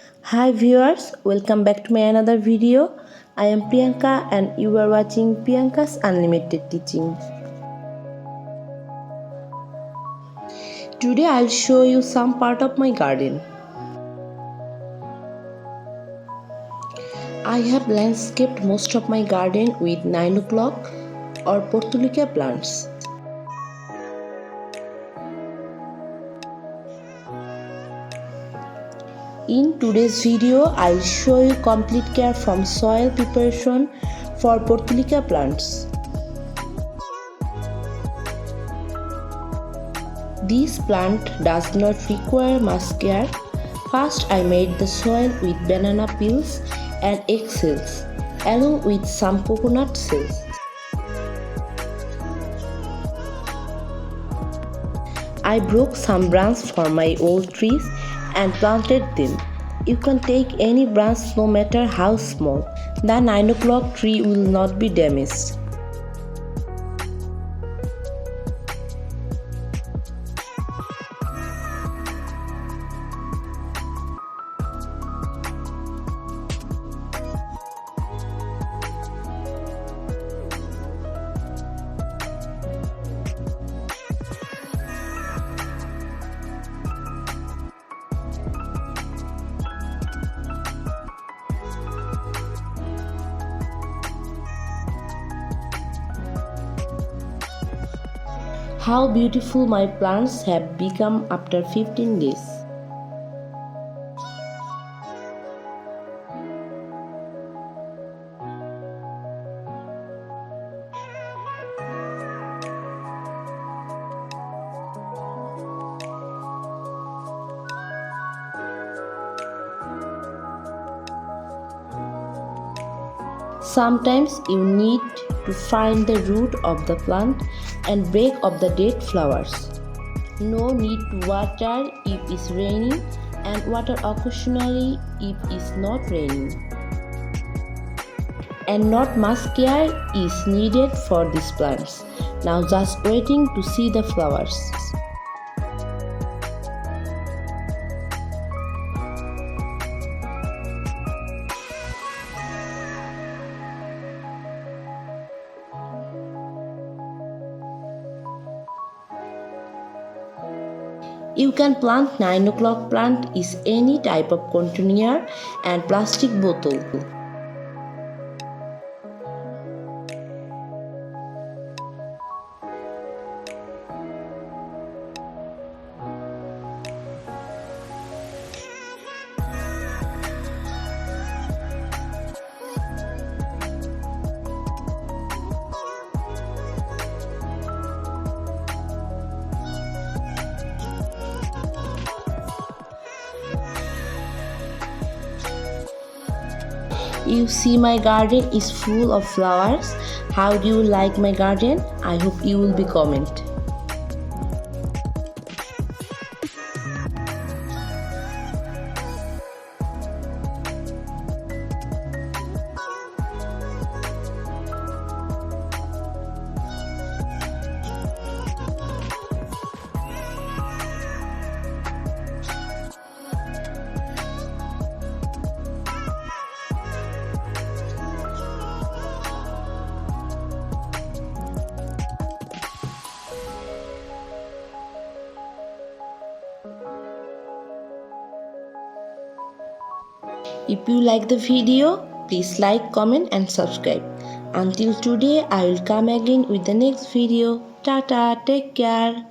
Hi viewers, welcome back to my another video. I am Priyanka and you are watching Priyanka's Unlimited Teaching. Today I'll show you some part of my garden. I have landscaped most of my garden with 9 o'clock or Portulaca plants. In today's video, I'll show you complete care from soil preparation for Portulaca plants. This plant does not require much care. First, I made the soil with banana peels and egg shells, along with some coconut shells. I broke some branches from my old trees and planted them. You can take any branch no matter how small. The 9 o'clock tree will not be damaged. How beautiful my plants have become after 15 days. Sometimes you need to find the root of the plant and break off the dead flowers. No need to water if it's raining and water occasionally if it's not raining. And not much care is needed for these plants. Now just waiting to see the flowers. You can plant 9 o'clock plant is any type of container and plastic bottle. You see my garden is full of flowers. How do you like my garden? I hope you will be comment. If you like the video, please like, comment and subscribe. Until today, I will come again with the next video. Tata, take care.